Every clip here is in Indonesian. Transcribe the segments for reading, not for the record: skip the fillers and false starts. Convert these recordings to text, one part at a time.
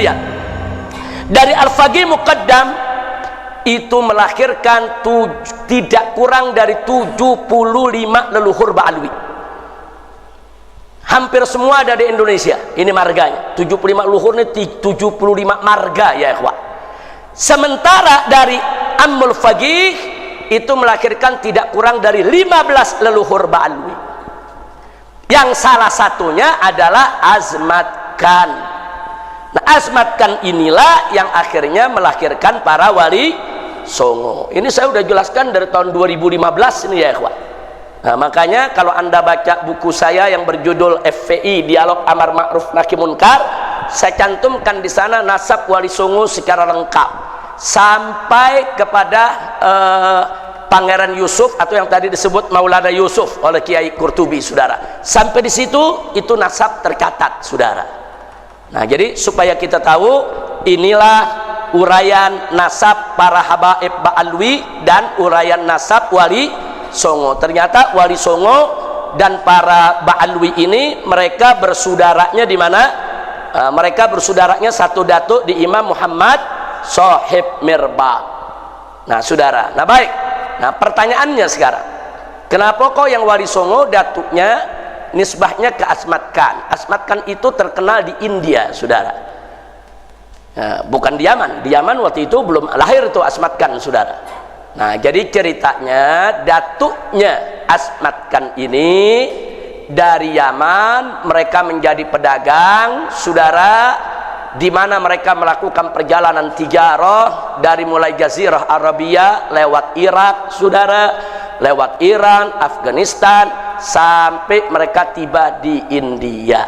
Ya. Dari Al-Faqih Muqaddam itu melahirkan tidak kurang dari 75 leluhur Ba'alwi. Hampir semua ada di Indonesia. Ini marganya. 75 leluhur ini 75 marga ya ikhwah. Sementara dari Ammul Faqih itu melahirkan tidak kurang dari 15 leluhur Ba'alwi. Yang salah satunya adalah Azmat Khan. Nah, Azmat Khan inilah yang akhirnya melahirkan para wali songo. Ini saya sudah jelaskan dari tahun 2015 ini ya ikhwah. Nah, makanya kalau anda baca buku saya yang berjudul FPI Dialog Amar Ma'ruf Nahi Munkar, saya cantumkan di sana nasab wali songo secara lengkap sampai kepada Pangeran Yusuf atau yang tadi disebut Maulana Yusuf oleh Kiai Qurtubi, saudara. Sampai di situ itu nasab tercatat, saudara. Nah, jadi supaya kita tahu inilah uraian nasab para habaib Ba'alwi dan uraian nasab wali songo. Ternyata wali songo dan para Ba'alwi ini mereka bersaudaranya di mana? Mereka bersaudaranya satu datuk di Imam Muhammad Shahib Mirbab. Nah, saudara. Nah, baik. Nah, pertanyaannya sekarang, kenapa kok yang wali songo datuknya nisbahnya ke Azmat Khan? Azmat Khan itu terkenal di India, saudara. Nah, bukan di Yaman. Di Yaman waktu itu belum lahir itu Azmat Khan, saudara. Nah, jadi ceritanya datuknya Azmat Khan ini dari Yaman, mereka menjadi pedagang, saudara, di mana mereka melakukan perjalanan tijarah dari mulai Jazirah Arabia lewat Irak, saudara, lewat Iran, Afghanistan, sampai mereka tiba di India.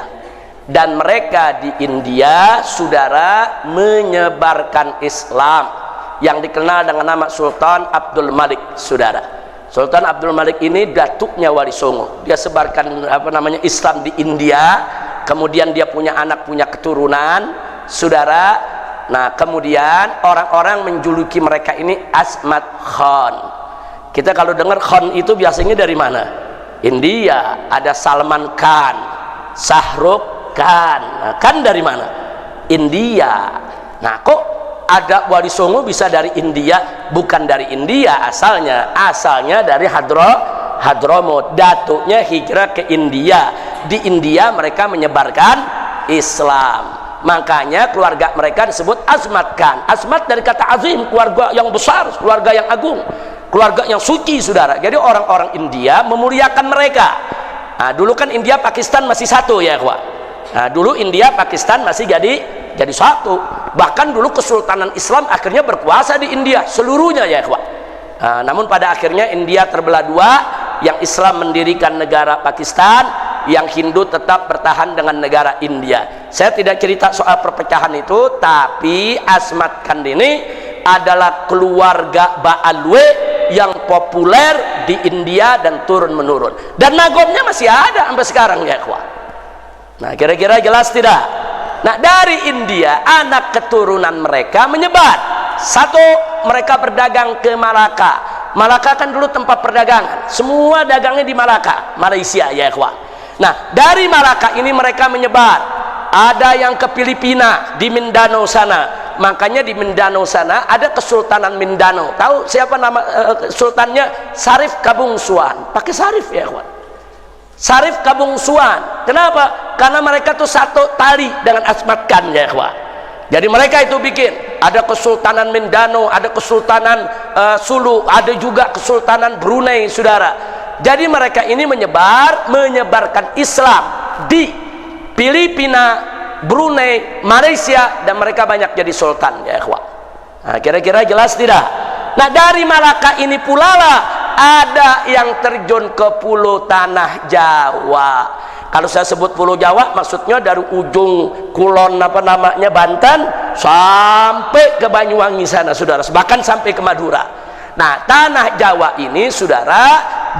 Dan mereka di India, saudara, menyebarkan Islam yang dikenal dengan nama Sultan Abdul Malik, saudara. Sultan Abdul Malik ini datuknya wali songo. Dia sebarkan Islam di India, kemudian dia punya anak, punya keturunan, saudara. Nah, kemudian orang-orang menjuluki mereka ini Azmat Khan. Kita kalau dengar Khan itu biasanya dari mana? India. Ada Salman Khan, Shahrukh Khan. Nah, kan dari mana? India. Nah, kok ada wali songo bisa dari India? Bukan dari India asalnya dari Hadramut. Datuknya hijrah ke India. Di India mereka menyebarkan Islam. Makanya keluarga mereka disebut Azmat Khan. Azmat dari kata azim, keluarga yang besar, keluarga yang agung, keluarga yang suci, saudara. Jadi orang-orang India memuliakan mereka. Nah, dulu kan India Pakistan masih satu ya ikhwah. Nah, dulu India Pakistan masih jadi satu. Bahkan dulu Kesultanan Islam akhirnya berkuasa di India seluruhnya ya ikhwah. Nah, namun pada akhirnya India terbelah dua, yang Islam mendirikan negara Pakistan, yang Hindu tetap bertahan dengan negara India. Saya tidak cerita soal perpecahan itu, tapi Azmat Khan ini adalah keluarga Ba'alwi yang populer di India dan turun menurun, dan nagomnya masih ada sampai sekarang ya ikhwah. Nah, kira-kira jelas tidak? Nah, dari India anak keturunan mereka menyebar. Satu, mereka berdagang ke Malaka. Malaka kan dulu tempat perdagangan, semua dagangnya di Malaka, Malaysia ya ikhwah. Nah, dari Malaka ini mereka menyebar. Ada yang ke Filipina, di Mindanao sana. Makanya di Mindanao sana ada Kesultanan Mindanao. Tahu siapa nama sultannya? Sarif Kabungsuan. Pakai Sarif ya ikhwan. Sarif Kabungsuan. Kenapa? Karena mereka tuh satu tali dengan Azmat Khan ya ikhwan. Jadi mereka itu bikin, ada Kesultanan Mindanao, ada Kesultanan Sulu, ada juga Kesultanan Brunei, saudara. Jadi mereka ini menyebarkan Islam di Filipina, Brunei, Malaysia, dan mereka banyak jadi sultan ya ikhwah. Nah, kira-kira jelas tidak? Nah, dari Malaka ini pula lah ada yang terjun ke pulau tanah Jawa. Kalau saya sebut pulau Jawa, maksudnya dari ujung kulon Banten sampai ke Banyuwangi sana, saudara, bahkan sampai ke Madura. Nah, tanah Jawa ini, saudara,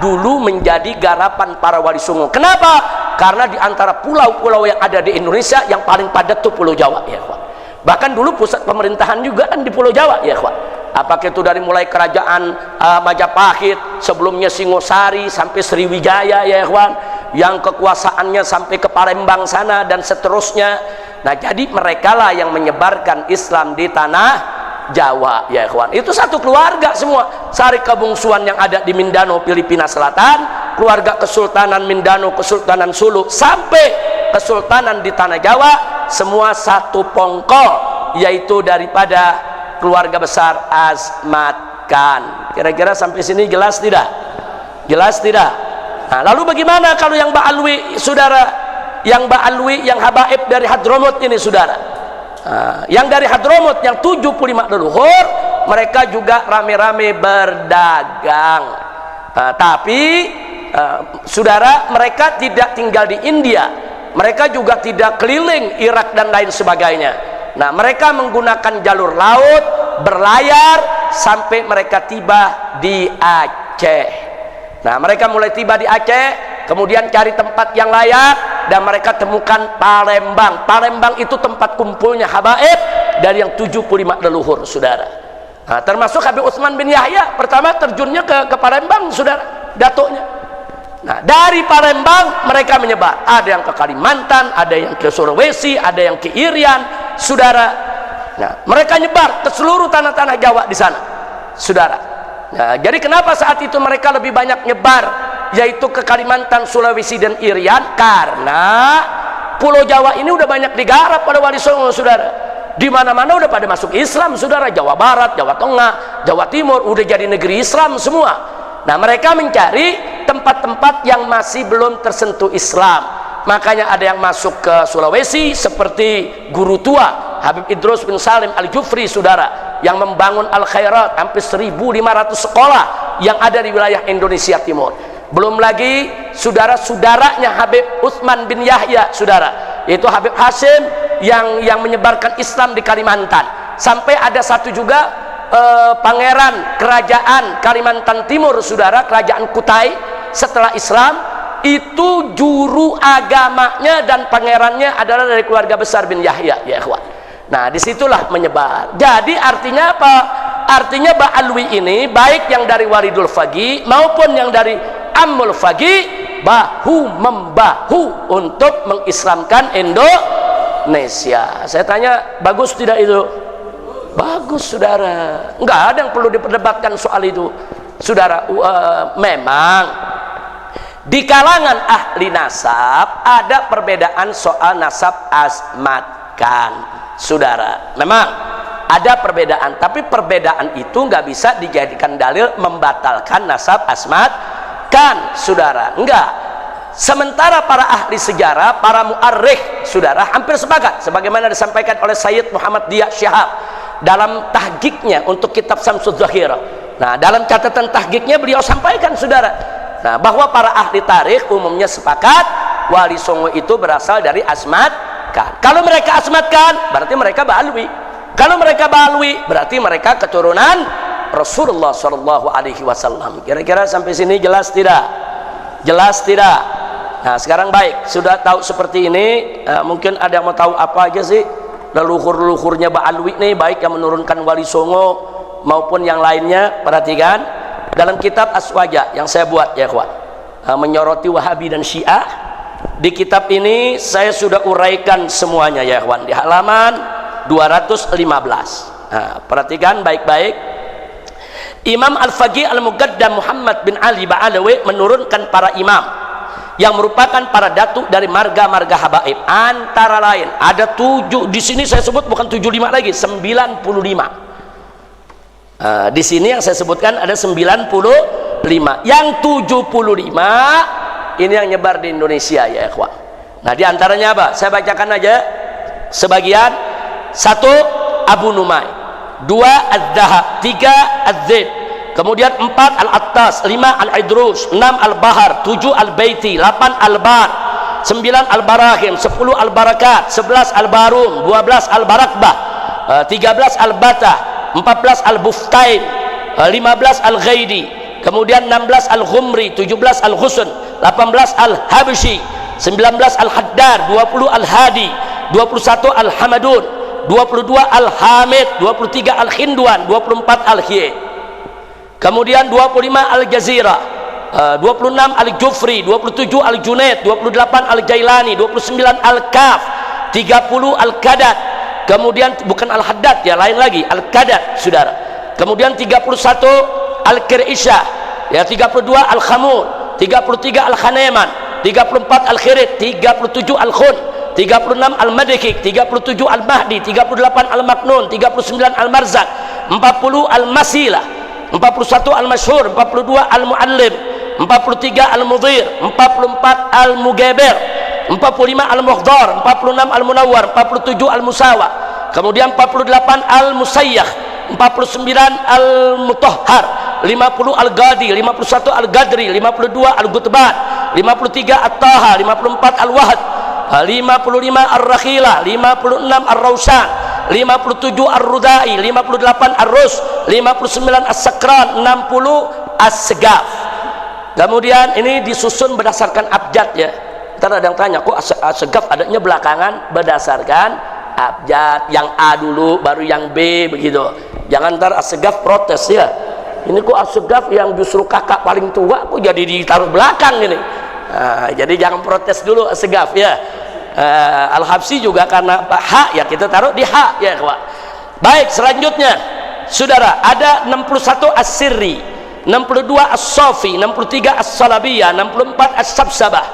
dulu menjadi garapan para wali songo. Kenapa? Karena di antara pulau-pulau yang ada di Indonesia yang paling padat itu Pulau Jawa ya ikhwan. Bahkan dulu pusat pemerintahan juga kan di Pulau Jawa ya ikhwan. Apakah itu dari mulai kerajaan Majapahit, sebelumnya Singosari sampai Sriwijaya ya ikhwan, yang kekuasaannya sampai ke Palembang sana dan seterusnya. Nah, jadi merekalah yang menyebarkan Islam di tanah Jawa, ya ikhwan. Itu satu keluarga semua. Sari kebungsuan yang ada di Mindanao, Filipina Selatan, keluarga Kesultanan Mindanao, Kesultanan Sulu, sampai Kesultanan di tanah Jawa, semua satu pongkol, yaitu daripada keluarga besar Asmat Khan. Kira-kira sampai sini jelas tidak? Jelas tidak? Nah, lalu bagaimana kalau yang Ba'alwi, saudara? Yang Ba'alwi, yang habaib dari Hadramut ini, saudara, yang dari Hadramut, yang 75 leluhur, mereka juga rame-rame berdagang. Tapi saudara, mereka tidak tinggal di India, mereka juga tidak keliling Irak dan lain sebagainya. Nah, mereka menggunakan jalur laut, berlayar sampai mereka tiba di Aceh. Nah, mereka mulai tiba di Aceh, kemudian cari tempat yang layak, dan mereka temukan Palembang. Palembang itu tempat kumpulnya habaib dari yang 75 leluhur, saudara. Nah, termasuk Habib Utsman bin Yahya, pertama terjunnya ke Palembang, saudara, datuknya. Nah, dari Palembang mereka menyebar, ada yang ke Kalimantan, ada yang ke Sulawesi, ada yang ke Irian, saudara. Nah, mereka nyebar ke seluruh tanah-tanah Jawa di sana, saudara. Nah, jadi kenapa saat itu mereka lebih banyak nyebar, yaitu ke Kalimantan, Sulawesi, dan Irian? Karena Pulau Jawa ini udah banyak digarap pada Wali Songo, saudara. Di mana-mana udah pada masuk Islam, saudara. Jawa Barat, Jawa Tengah, Jawa Timur udah jadi negeri Islam semua. Nah, mereka mencari tempat-tempat yang masih belum tersentuh Islam. Makanya ada yang masuk ke Sulawesi seperti guru tua Habib Idrus bin Salim Al-Jufri, saudara, yang membangun Al-Khairat, hampir 1.500 sekolah yang ada di wilayah Indonesia Timur. Belum lagi saudara-saudaranya Habib Utsman bin Yahya, saudara, yaitu Habib Hashim yang menyebarkan Islam di Kalimantan. Sampai ada satu juga pangeran kerajaan Kalimantan Timur, saudara, kerajaan Kutai setelah Islam, itu juru agamanya dan pangerannya adalah dari keluarga besar bin Yahya, ya ikhwan. Nah, disitulah menyebar. Jadi artinya apa? Artinya Ba'alwi ini, baik yang dari Waridul Faqih maupun yang dari Ammul Faqih, bahu membahu untuk mengislamkan Indonesia. Saya tanya, bagus tidak itu? Bagus, saudara. Enggak ada yang perlu diperdebatkan soal itu, saudara. Memang di kalangan ahli nasab ada perbedaan soal nasab Asmat Khan, saudara. Memang ada perbedaan, tapi perbedaan itu nggak bisa dijadikan dalil membatalkan nasab Asmat Khan, saudara. Enggak. Sementara para ahli sejarah, para mu'arrikh, saudara, hampir sepakat, sebagaimana disampaikan oleh Sayyid Muhammad Diya Syihab dalam tahqiqnya untuk kitab Samsud Zahirah. Nah, dalam catatan tahqiqnya beliau sampaikan, saudara, nah, bahwa para ahli tarikh umumnya sepakat Wali Songo itu berasal dari Asmat Khan. Kalau mereka Asmat Khan, berarti mereka Ba'alwi. Kalau mereka Ba'alwi, berarti mereka keturunan Rasulullah Shallallahu Alaihi Wasallam. Kira-kira sampai sini jelas tidak? Jelas tidak? Nah, sekarang baik, sudah tahu seperti ini. Mungkin ada yang mau tahu apa aja sih leluhur-leluhurnya Ba'alwi nih, baik yang menurunkan Wali Songo maupun yang lainnya. Perhatikan dalam kitab Aswaja yang saya buat, ya ikhwan, menyoroti Wahabi dan Syiah. Di kitab ini saya sudah uraikan semuanya, ya ikhwan, di halaman 215. Nah, perhatikan baik-baik. Imam Al-Faqih Al-Muqaddam Muhammad bin Ali Ba'alawi menurunkan para imam yang merupakan para datuk dari marga-marga habaib. Antara lain ada 7, di sini saya sebut bukan 75 lagi, 95. Di sini yang saya sebutkan ada 95. Yang 75 ini yang nyebar di Indonesia, ya ikhwan. Nah, di antaranya apa? Saya bacakan aja sebagian. 1 Abu Numay, 2 Az-Zahab, 3 Az-Zaid, kemudian 4 Al-Attas, 5 Al-Idrus, 6 Al-Bahar, 7 Al-Baiti, 8 Al-Bar, 9 Al-Barahim, 10 Al-Barakat, 11 Al-Barum, 12 Al-Barakbah, 13 Al-Batah, 14 Al-Buftain, 15 Al-Ghaidi, kemudian 16 Al-Ghumri, 17 Al-Ghusn, 18 Al-Habshi, 19 Al-Haddar, 20 Al-Hadi, 21 Al-Hamadun, 22 Al-Hamid, 23 Al-Khindwan, 24 Al-Hiy, kemudian 25 Al-Jazira, 26 Al-Jufri, 27 Al-Junaid, 28 Al-Jailani, 29 Al-Kaf, 30 al-Qadad, kemudian bukan al-Haddad ya, lain lagi, al-Qadad saudara. Kemudian 31 al-Qiraisyah ya, 32 al-Khamul, 33 al-Khaneman, 34 al-Khirit, 37 al-Khun, 36 al-Madikik, 37 al-Mahdi, 38 al-Maknun, 39 al-Marzak, 40 al-Masilah, 41 al-Masyhur, 42 al-Muallim, 43 al-Mudhir, 44 al-Mugabir, 45 al-Mughdar, 46 al-Munawwar, 47 al-Musawa, kemudian 48 al-Musayyakh, 49 al-Mutahhar, 50 al-Ghadi, 51 al-Gadri, 52 al-Gutban, 53 at-Taha, 54 al-Wahd, 55 ar-Rakhila, 56 ar-Rawsan, 57 ar-Rudai, 58 ar-Rus, 59 as-Sakran, 60 as-Segaf. Kemudian ini disusun berdasarkan abjad ya. Ntar ada yang tanya, kok as-Segaf adanya belakangan? Berdasarkan abjad, yang A dulu baru yang B begitu. Jangan ntar as-Segaf protes ya, ini kok as-Segaf yang justru kakak paling tua kok jadi ditaruh belakang ini. Jadi jangan protes dulu as-Segaf ya. Al-Habsyi juga karena hak ya kita taruh di hak ya kawan. Baik, selanjutnya saudara ada 61 as-Sirri, 62 as-Safi, 63 as-Salabiyah, 64 as-Sabsabah,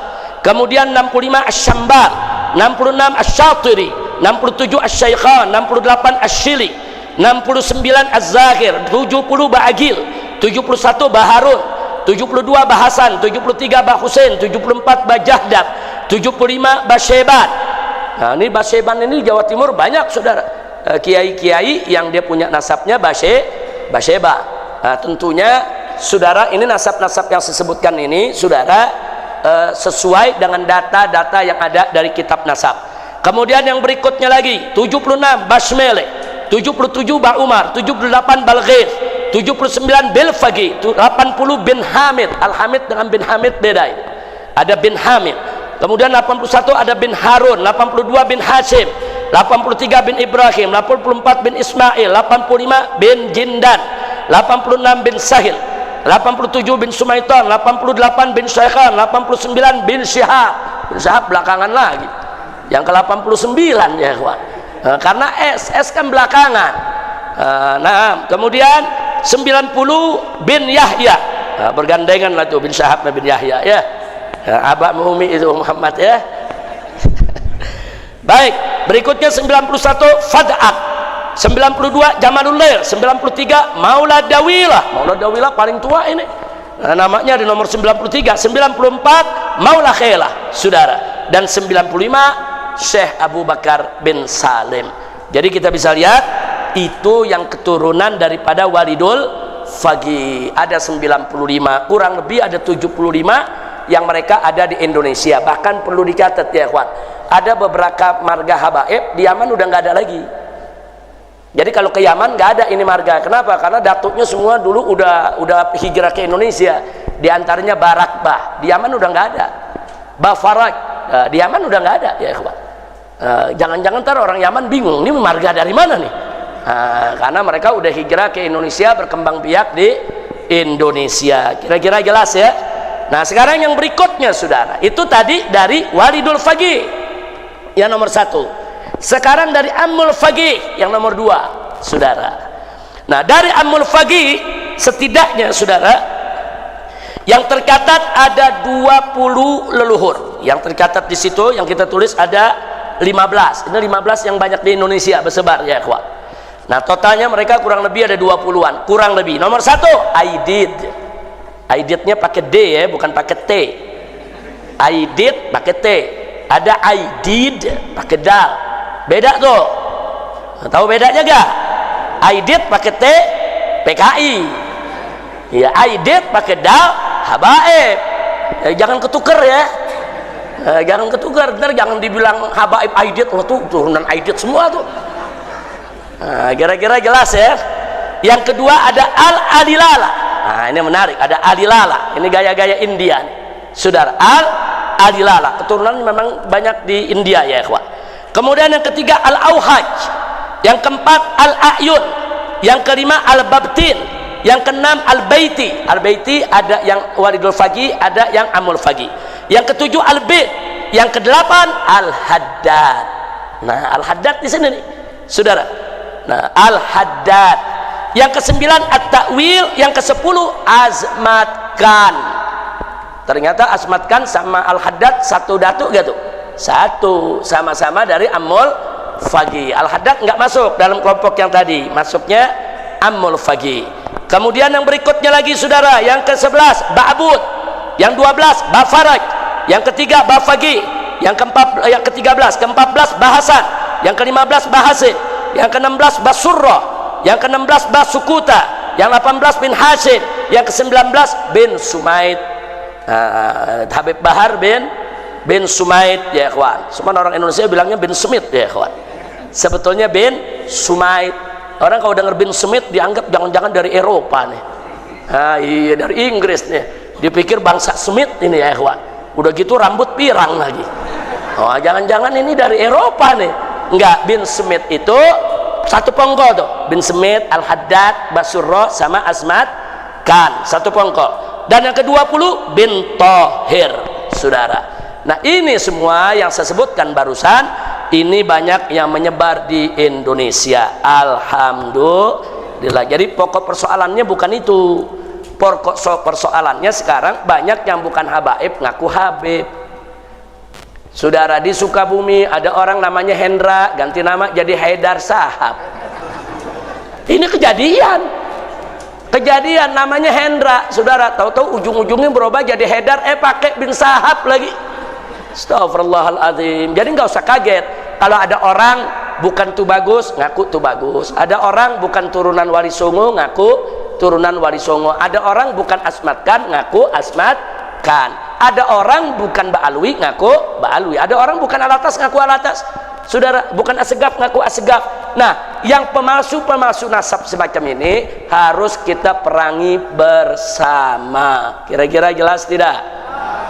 kemudian 65 as-Syambal, 66 as-Syatiri, 67 as-Syaikhan, 68 as-Syili, 69 az-Zahir, 70 Ba'agil, 71 Baharun, 72 Bahasan, 73 Bahusain, 74 Bajahdab, 75 Basyeban. Nah ini Basyeban ini Jawa Timur banyak saudara, kiai-kiai yang dia punya nasabnya Basyeba. Nah, tentunya saudara ini nasab-nasab yang saya sebutkan ini saudara sesuai dengan data-data yang ada dari kitab nasab. Kemudian yang berikutnya lagi 76 Basmele, 77 Ba Umar, 78 Balghis, 79 Bilfagi, 80 bin Hamid. Al-Hamid dengan bin Hamid beda ini. Ada bin Hamid. Kemudian 81 ada bin Harun, 82 bin Hashim, 83 bin Ibrahim, 84 bin Ismail, 85 bin Jindan, 86 bin Sahil, 87 bin Sumaitan, 88 bin Syaikhan, 89 bin Syihab. Bin Syihab belakangan lagi. Yang ke-89 ya kawan. Karena S kan belakangan. Nah, kemudian 90 bin Yahya. Nah, bergandengan lah tuh bin Syihab dan bin Yahya ya. Abah Muhmi itu Muhammad ya. Baik, berikutnya 91 Fad'at, 92 Jamalul Lail, 93 Maula Dawilah. Maula Dawilah paling tua ini. Nah, namanya di nomor 93, 94 Maula Khailah, saudara. Dan 95 Syekh Abu Bakar bin Salim. Jadi kita bisa lihat itu yang keturunan daripada Walidul Faqih. Ada 95, kurang lebih ada 75 yang mereka ada di Indonesia. Bahkan perlu dicatat ya kawan, ada beberapa marga habaib di Yaman udah nggak ada lagi. Jadi kalau ke Yaman nggak ada ini marga. Kenapa? Karena datuknya semua dulu udah hijrah ke Indonesia. Di antaranya Barakbah di Yaman udah nggak ada. Bafaraj di Yaman udah nggak ada ya kawan. Jangan-jangan ntar orang Yaman bingung, ini marga dari mana nih? Karena mereka udah hijrah ke Indonesia, berkembang biak di Indonesia. Kira-kira jelas ya. Nah sekarang yang berikutnya saudara, itu tadi dari Walidul Faqih yang nomor 1. Sekarang dari Ammul Faqih yang nomor 2 saudara. Nah dari Ammul Faqih setidaknya saudara yang tercatat ada 20 leluhur. Yang tercatat di situ yang kita tulis ada 15. Ini 15 yang banyak di Indonesia bersebar ya kawan. Nah totalnya mereka kurang lebih ada 20-an, kurang lebih. Nomor 1 Aidid. Aididnya pakai D ya, bukan pakai T. Aidid pakai T. Ada Aidid pakai dal. Beda tuh. Tahu bedanya gak? Aidid pakai T PKI. Ya, Aidid pakai dal habaib. Jangan ketuker ya. Jangan ketukar, ntar jangan dibilang habaib Aidid, wah tuh turunan Aidid semua tuh. Kira-kira jelas ya. Yang kedua ada Al-Adilala. Nah ini menarik, ada Adilala. Ini gaya-gaya India nih. Saudara, Al-Adilala keturunan memang banyak di India ya ikhwan. Kemudian yang ketiga Al-Auhaj, yang keempat Al-A'yun, yang kelima Al-Babtin, yang keenam Al-Baiti. Al-Baiti ada yang Walidul Faqih, ada yang Ammul Faqih. Yang ketujuh Al-Bid, yang kedelapan Al-Haddad. Nah, al-haddad di sini nih, saudara. Nah, al-haddad. Yang ke-9 at-ta'wil, yang ke-10 azmatkan. Ternyata azmatkan sama al-haddad satu datuk gak tuh? Satu, sama-sama dari ammul faqih. Al-haddad nggak masuk dalam kelompok yang tadi, masuknya ammul faqih. Kemudian yang berikutnya lagi saudara, yang ke-11 ba'bud, yang 12 bafaraj, yang ketiga bafaqih, yang ke-13 bahasan, yang ke-15 bahasin, yang ke-16 basurrah, yang ke-16 basukuta, yang 18 bin Hashim, yang ke-19 bin Sumaid. Habib Bahar bin Sumaid ya ikhwan. Semua orang Indonesia bilangnya bin Sumit ya ikhwan. Sebetulnya bin Sumaid. Orang kalau dengar bin Sumit dianggap jangan-jangan dari Eropa nih. Iya dari Inggris nih. Dipikir bangsa Smith ini ya ikhwan. Udah gitu rambut pirang lagi. Oh jangan-jangan ini dari Eropa nih. Enggak, bin Smith itu satu pongkol tuh. Bin Smith, Al-Haddad, Basurrah sama Azmat Kan, satu pongkol. Dan yang ke-20 bin Tohir, saudara. Nah ini semua yang saya sebutkan barusan, ini banyak yang menyebar di Indonesia. Alhamdulillah. Jadi pokok persoalannya bukan itu. Pokok persoalannya sekarang banyak yang bukan habaib ngaku habib. Saudara, di Sukabumi ada orang namanya Hendra, ganti nama jadi Haidar Sahab. Ini kejadian namanya Hendra, saudara. Tahu-tahu ujung-ujungnya berubah jadi Haidar, pakai bin Sahab lagi. Astagfirullahaladzim. Jadi nggak usah kaget kalau ada orang bukan tuh bagus ngaku tuh bagus, ada orang bukan turunan Wali Songo ngaku turunan Wali Songo, ada orang bukan Asmat Kan ngaku Asmat Kan, ada orang bukan Ba'alwi ngaku Ba'alwi, ada orang bukan Alatas ngaku Alatas, saudara, bukan Asegaf ngaku Asegaf. Nah yang pemalsu nasab semacam ini harus kita perangi bersama. Kira-kira jelas tidak?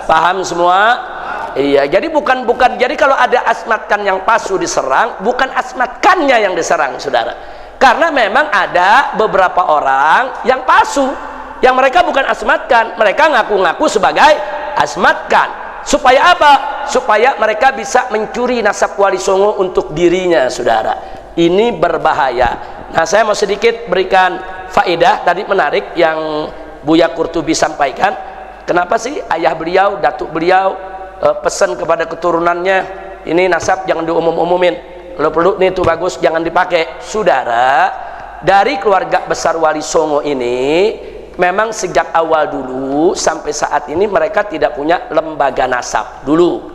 Paham semua? Iya, jadi bukan jadi kalau ada asmatkan yang palsu diserang, bukan asmatkannya yang diserang, saudara. Karena memang ada beberapa orang yang palsu, yang mereka bukan asmatkan, mereka ngaku-ngaku sebagai asmatkan. Supaya apa? Supaya mereka bisa mencuri nasab Wali Songo untuk dirinya, saudara. Ini berbahaya. Nah, saya mau sedikit berikan faedah tadi menarik yang Buya Qurtubi sampaikan. Kenapa sih ayah beliau, datuk beliau pesan kepada keturunannya, ini nasab jangan diumum-umumin, kalau perlu nih itu bagus jangan dipakai. Saudara, dari keluarga besar Wali Songo ini memang sejak awal dulu sampai saat ini mereka tidak punya lembaga nasab dulu.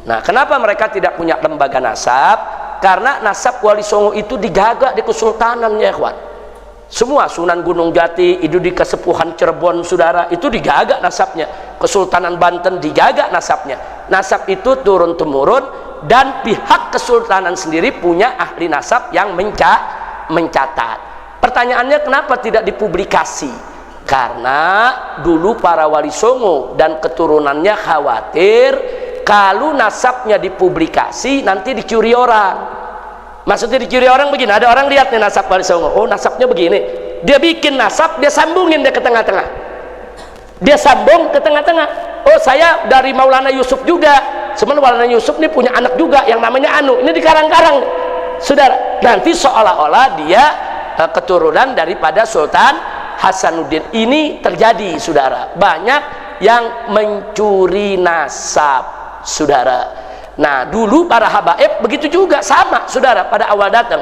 Nah, kenapa mereka tidak punya lembaga nasab? Karena nasab Wali Songo itu digagak di kesultanan ya ikhwan. Semua Sunan Gunung Jati itu di Kesepuhan Cirebon, saudara, itu digagak nasabnya. Kesultanan Banten digagak nasabnya. Nasab itu turun temurun, dan pihak kesultanan sendiri punya ahli nasab yang mencatat. Pertanyaannya kenapa tidak dipublikasi? Karena dulu para Wali Songo dan keturunannya khawatir kalau nasabnya dipublikasi nanti dicuri orang. Maksudnya dicuri orang begini, ada orang lihat nih nasab Wali Songo, oh nasabnya begini, dia bikin nasab, dia sambungin dia ke tengah-tengah, dia sambung ke tengah-tengah. Oh saya dari Maulana Yusuf juga, sebenarnya Maulana Yusuf ini punya anak juga yang namanya Anu, ini dikarang-karang, saudara. Nanti seolah-olah dia keturunan daripada Sultan Hasanuddin. Ini terjadi, saudara, banyak yang mencuri nasab, saudara. Nah dulu para habaib begitu juga, sama, saudara, pada awal datang.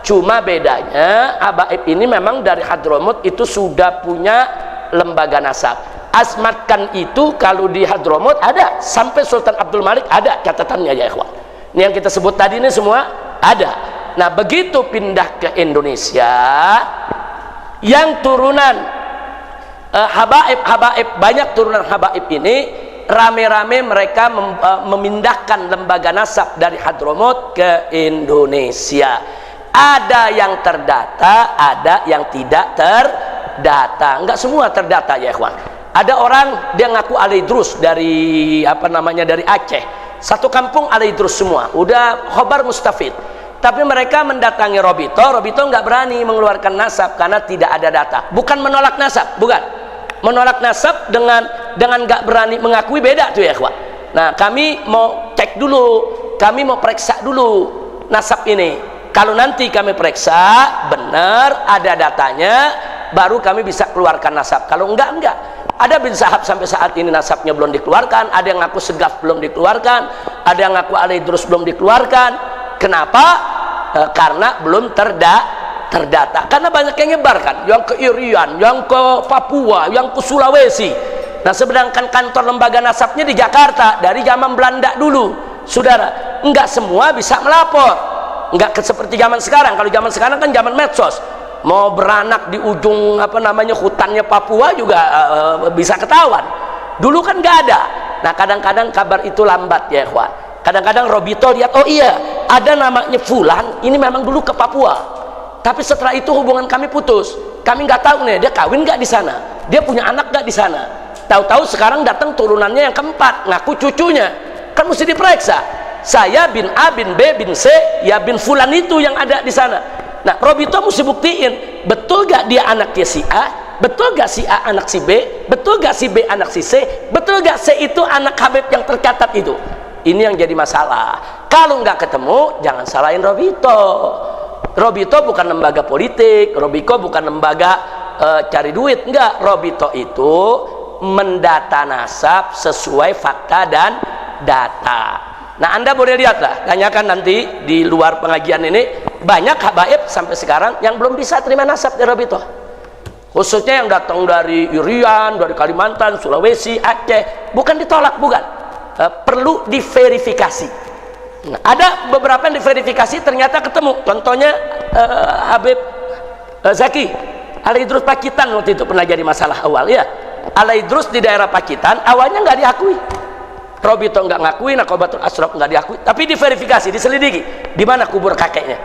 Cuma bedanya habaib ini memang dari Hadramut itu sudah punya lembaga nasab. Asmatkan itu kalau di Hadramut ada, sampai Sultan Abdul Malik ada catatannya ya ikhwan. Ini yang kita sebut tadi ini semua ada. Nah begitu pindah ke Indonesia, yang turunan habaib, banyak turunan habaib ini rame-rame mereka memindahkan lembaga nasab dari Hadramut ke Indonesia. Ada yang terdata, ada yang tidak terdata. Enggak semua terdata ya ikhwan. Ada orang dia ngaku Alaidrus dari dari Aceh. Satu kampung Alaidrus semua, udah khobar mustafid. Tapi mereka mendatangi Robito nggak berani mengeluarkan nasab karena tidak ada data. Bukan menolak nasab, bukan. Menolak nasab dengan nggak berani mengakui beda tuh ya ikhwan. Nah kami mau cek dulu, kami mau periksa dulu. nasab ini. Kalau nanti kami periksa benar ada datanya, baru kami bisa keluarkan nasab. Kalau enggak. Ada bin Sahab sampai saat ini nasabnya belum dikeluarkan, ada yang ngaku Segaf belum dikeluarkan, ada yang ngaku Al-Idrus belum dikeluarkan. Kenapa? Karena belum terdata. Karena banyak yang nyebarkan, yang ke Irian, yang ke Papua, yang ke Sulawesi. Nah, sedangkan kantor lembaga nasabnya di Jakarta dari zaman Belanda dulu. Saudara, enggak semua bisa melapor. Enggak seperti zaman sekarang. Kalau zaman sekarang kan zaman medsos. Mau beranak di ujung hutannya Papua juga bisa ketahuan. Dulu kan enggak ada. Nah, kadang-kadang kabar itu lambat ya, ikhwan. Kadang-kadang Robito lihat, oh iya, ada namanya Fulan, ini memang dulu ke Papua. Tapi setelah itu hubungan kami putus. Kami nggak tahu nih, dia kawin nggak di sana, dia punya anak nggak di sana. Tahu-tahu sekarang datang turunannya yang keempat, ngaku cucunya. Kan mesti diperiksa. Saya bin A, bin B, bin C, ya bin Fulan itu yang ada di sana. Nah, Robito mesti buktiin, betul gak dia anaknya si A, betul gak si A anak si B, betul gak si B anak si C, betul gak C itu anak Habib yang tercatat itu. Ini yang jadi masalah. Kalau nggak ketemu, jangan salahin Robito. Robito bukan lembaga politik, Robito bukan lembaga cari duit, enggak. Robito itu mendata nasab sesuai fakta dan data. Nah, Anda boleh lihatlah, tanyakan nanti di luar pengajian ini, banyak habaib sampai sekarang yang belum bisa terima nasab dari Robito. Khususnya yang datang dari Irian, dari Kalimantan, Sulawesi, Aceh, bukan ditolak, bukan. Perlu diverifikasi. Nah, ada beberapa yang diverifikasi ternyata ketemu. Contohnya Habib Zaki Al-Idrus Pakitan waktu itu pernah jadi masalah awal ya. Al-Idrus di daerah Pakitan awalnya nggak diakui. Robito nggak ngakui, Nakobatul Asraf nggak diakui, tapi diverifikasi, diselidiki di mana kubur kakeknya,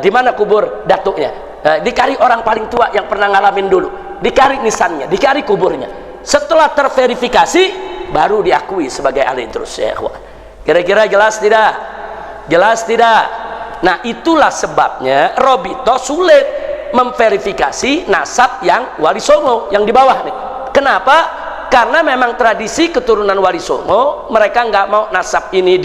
di mana kubur datuknya, dicari orang paling tua yang pernah ngalamin dulu, dicari nisannya, dicari kuburnya. Setelah terverifikasi baru diakui sebagai Al-Idrus ya. Kira-kira jelas tidak? Jelas tidak? Nah, itulah sebabnya Robito sulit memverifikasi nasab yang Wali Songo yang di bawah nih. Kenapa? Karena memang tradisi keturunan Wali Songo, mereka nggak mau nasab ini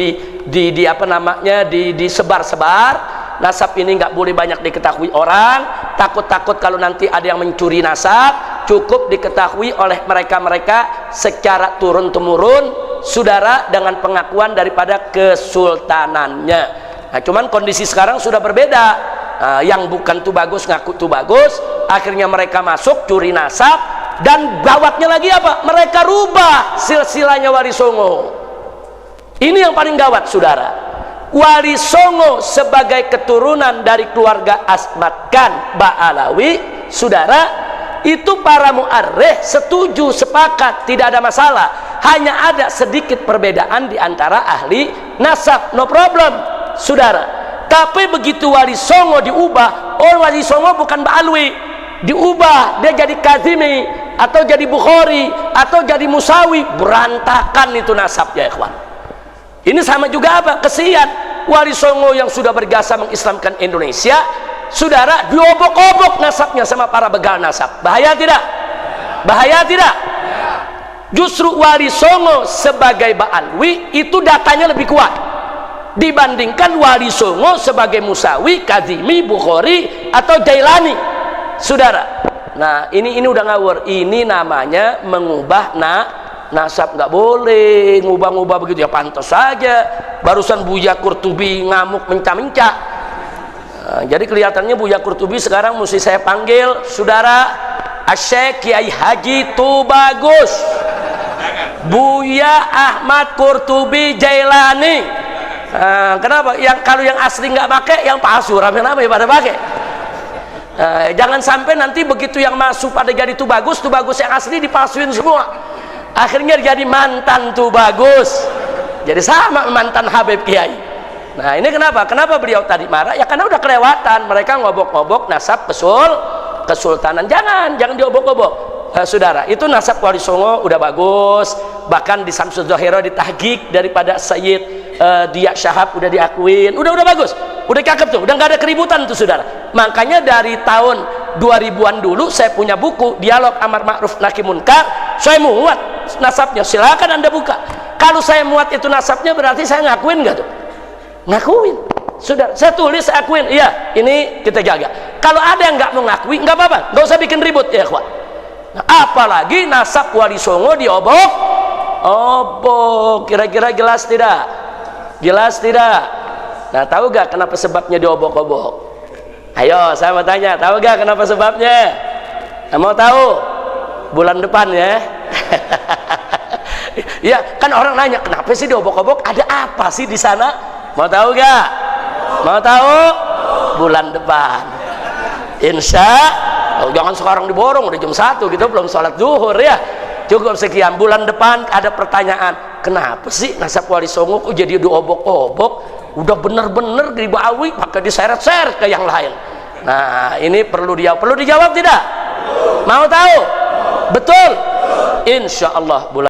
disebar-sebar. Nasab ini nggak boleh banyak diketahui orang, takut-takut kalau nanti ada yang mencuri nasab, cukup diketahui oleh mereka-mereka secara turun-temurun, saudara, dengan pengakuan daripada kesultanannya. Nah, cuman kondisi sekarang sudah berbeda. Yang bukan tuh bagus ngaku tuh bagus, akhirnya mereka masuk curi nasab, dan gawatnya lagi apa? Mereka rubah silsilahnya Wali Songo. Ini yang paling gawat, saudara. Wali Songo sebagai keturunan dari keluarga Asmat Khan Ba'alawi, saudara, itu para mu'arrikh setuju, sepakat, tidak ada masalah. Hanya ada sedikit perbedaan di antara ahli nasab, no problem, saudara. Tapi begitu Wali Songo diubah, oh Wali Songo bukan Ba'alwi, diubah dia jadi Kazimi atau jadi Bukhari atau jadi Musawi, berantakan itu nasabnya, ikhwan. Ini sama juga apa? Kesian Wali Songo yang sudah berjasa mengislamkan Indonesia, saudara, diobok-obok nasabnya sama para begal nasab. Bahaya tidak? Bahaya tidak? Justru Wali Songo sebagai Ba'alwi itu datanya lebih kuat dibandingkan Wali Songo sebagai Musawi, Kazimi, Bukhari atau Jailani, saudara. Nah, ini udah ngawur. Ini namanya mengubah nasab. Nggak boleh ngubah-ngubah begitu ya, pantas saja. Barusan Buya Qurtubi ngamuk mencak-mencak. Jadi kelihatannya Buya Qurtubi sekarang mesti saya panggil, saudara, Asy-Syaikh Kiai Haji Tubagus Buya Ahmad Qurtubi Jailani. Kenapa? Kalau yang asli nggak pakai, yang palsu rame-rame pada pakai. Jangan sampai nanti begitu yang masuk pada jadi Tubagus yang asli dipalsuin semua. Akhirnya jadi mantan Tubagus. Jadi sama mantan Habib Kiai. Nah, ini kenapa? Kenapa beliau tadi marah? Ya karena udah kelewatan. Mereka ngobok-ngobok nasab kesultanan. Jangan diobok-obok. Saudara, itu nasab Wali Songo udah bagus. Bahkan di Samsul Zahira ditahqiq daripada Sayyid Dia Syahab udah diakuin, udah bagus, udah cakep tuh, udah nggak ada keributan tuh, saudara. Makanya dari tahun 2000-an dulu saya punya buku Dialog Amar Ma'ruf Nahi Munkar, saya muat nasabnya, silakan Anda buka. Kalau saya muat itu nasabnya berarti saya ngakuin nggak tuh? Ngakuin. Sudah, saya tulis, saya akuin, iya, ini kita jaga. Kalau ada yang nggak mengakui, nggak apa-apa, nggak usah bikin ribut ya ikhwan. Nah, apalagi nasab Wali Songo diobok, kira-kira jelas tidak? Jelas tidak? Nah, tahu gak kenapa sebabnya diobok-obok? Ayo, saya mau tanya, tahu gak kenapa sebabnya? Nah, mau tahu? Bulan depan ya. Ya, kan orang nanya, kenapa sih diobok-obok? Ada apa sih di sana? Mau tahu gak? Mau tahu? Bulan depan. Jangan sekarang diborong, udah jam 1 gitu, belum sholat zuhur ya. Cukup sekian. Bulan depan ada pertanyaan, kenapa sih nasab Wali Songo kok jadi diobok-obok? Udah bener-bener dibawi, maka diseret-seret ke yang lain. Nah, ini perlu dijawab tidak? Mau tahu? Betul? Insya Allah bulan